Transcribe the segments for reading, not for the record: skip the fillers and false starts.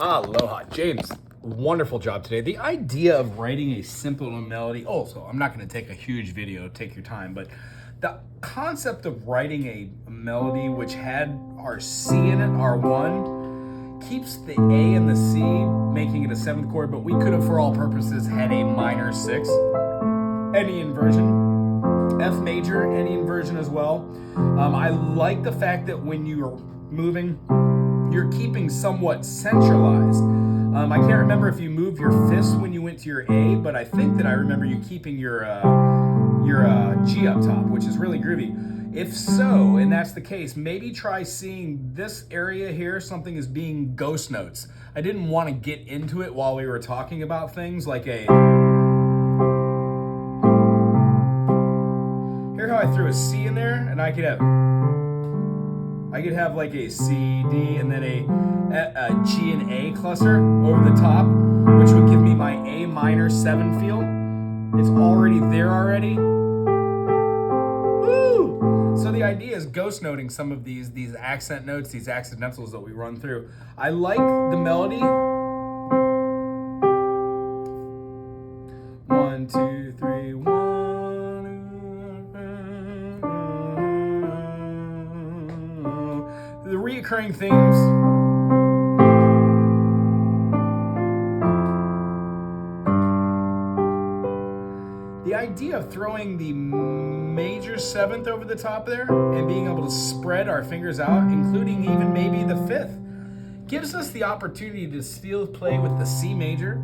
Aloha, James. Wonderful job today. The idea of writing a simple melody. Also, I'm not going to take a huge video, take your time, but the concept of writing a melody which had our C in it, R1, keeps the A and the C, making it a seventh chord, but we could have, for all purposes, had a minor six, any inversion, F major, any inversion as well. I like the fact that when you're moving, you're keeping somewhat centralized. I can't remember if you moved your fist when you went to your A, but I think that I remember you keeping your G up top, which is really groovy. If so, and that's the case, maybe try seeing this area here, something as being ghost notes. I didn't want to get into it while we were talking about things like a... Hear how I threw a C in there, and I could have like a C, D, and then a G and A cluster over the top, which would give me my A minor 7 feel. It's already there already. Woo! So the idea is ghost noting some of these accent notes, these accidentals that we run through. I like the melody. 1, 2, 3, 1. The reoccurring themes. The idea of throwing the major seventh over the top there and being able to spread our fingers out, including even maybe the fifth, gives us the opportunity to still play with the C major.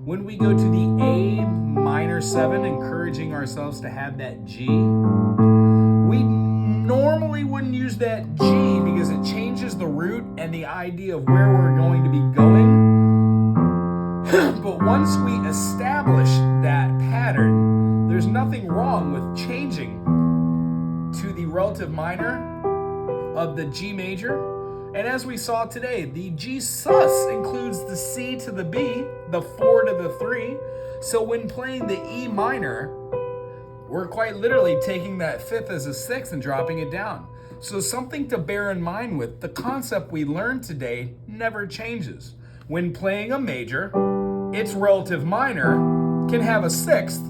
When we go to the A minor 7, encouraging ourselves to have that G, we normally wouldn't use that G because it changes the root and the idea of where we're going to be going. But once we establish that pattern, there's nothing wrong with changing to the relative minor of the G major. And as we saw today, the G sus includes the C to the B, the 4 to the 3. So when playing the E minor, we're quite literally taking that fifth as a sixth and dropping it down. So something to bear in mind with the concept we learned today never changes. When playing a major, its relative minor can have a sixth,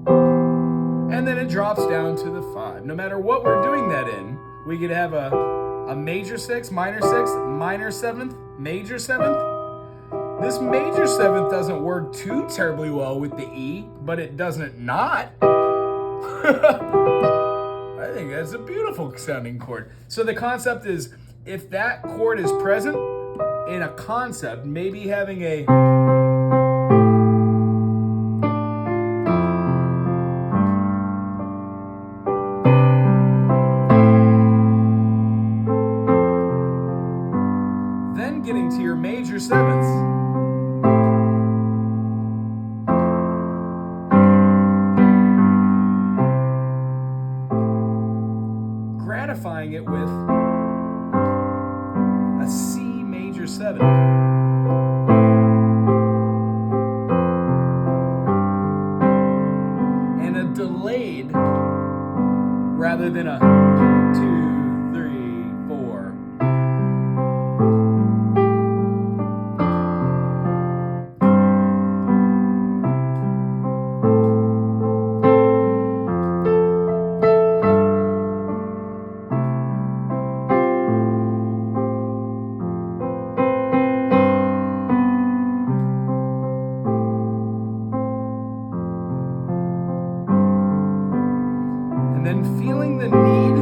and then it drops down to the 5. No matter what we're doing that in, we could have a major 6, minor 6, minor 7th, major 7th. This major 7th doesn't work too terribly well with the E, but it doesn't not. I think that's a beautiful sounding chord. So the concept is, if that chord is present in a concept, maybe having a... then getting to your major 7ths. Gratifying it with a C major 7. And a delayed rather than a 2, 3, 4. And then feeling the need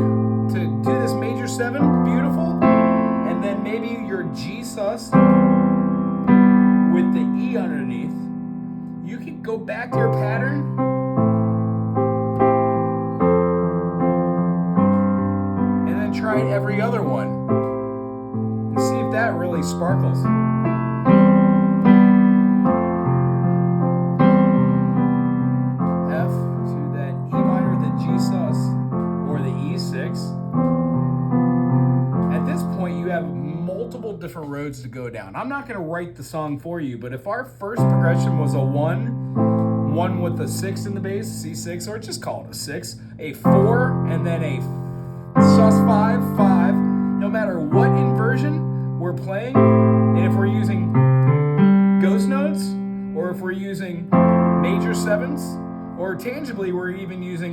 to do this major 7, beautiful. And then maybe your G sus with the E underneath. You can go back to your pattern. And then try every other one. And see if that really sparkles. F to that E minor, the G sus, or the E6. At this point, you have multiple different roads to go down. I'm not going to write the song for you, but if our first progression was a 1 with a 6 in the bass, C6, or just call it a 6, a 4, and then a sus 5, 5, no matter what inversion we're playing, and if we're using tangibly, we're even using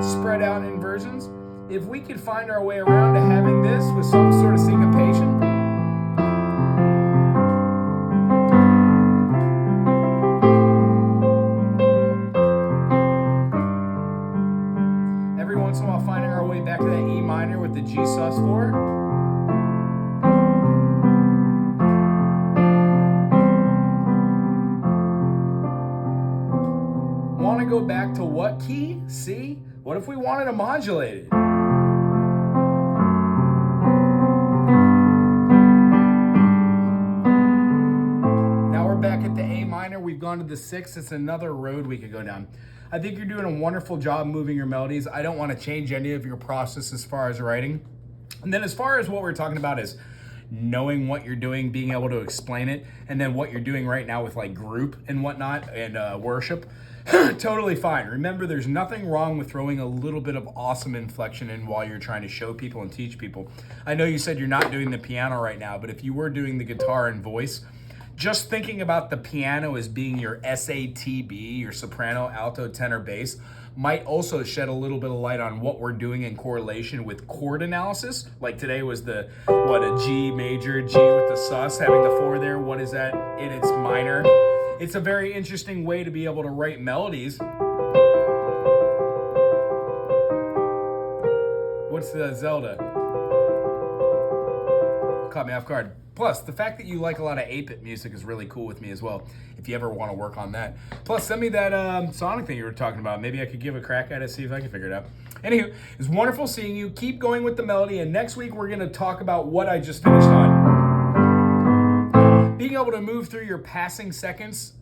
spread out inversions. If we could find our way around to having this with some sort of syncopation, every once in a while finding our way back to that E minor with the G sus4. Want to go back to what key? C? What if we wanted to modulate it? Now we're back at the A minor. We've gone to the 6. It's another road we could go down. I think you're doing a wonderful job moving your melodies. I don't want to change any of your process as far as writing. And then as far as what we're talking about is knowing what you're doing, being able to explain it, and then what you're doing right now with like group and whatnot and worship. Totally fine. Remember, there's nothing wrong with throwing a little bit of awesome inflection in while you're trying to show people and teach people. I know you said you're not doing the piano right now, but if you were doing the guitar and voice, just thinking about the piano as being your SATB, your soprano, alto, tenor, bass, might also shed a little bit of light on what we're doing in correlation with chord analysis. Like today was a G major, G with the sus, having the 4 there. What is that in its minor? It's a very interesting way to be able to write melodies. What's the Zelda? Caught me off guard. Plus, the fact that you like a lot of 8-bit music is really cool with me as well, if you ever want to work on that. Plus, send me that Sonic thing you were talking about. Maybe I could give a crack at it, see if I can figure it out. Anywho, it's wonderful seeing you. Keep going with the melody, and next week we're going to talk about what I just finished on. Being able to move through your passing seconds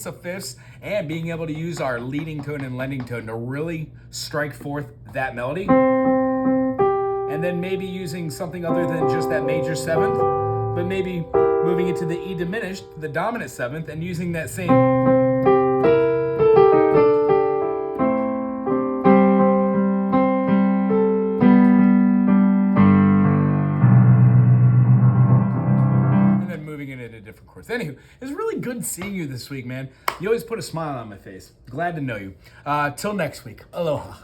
of fifths, and being able to use our leading tone and lending tone to really strike forth that melody. And then maybe using something other than just that major 7th, but maybe moving it to the E diminished, the dominant 7th, and using that same. Different chords. Anywho, it was really good seeing you this week, man. You always put a smile on my face. Glad to know you. Till next week. Aloha.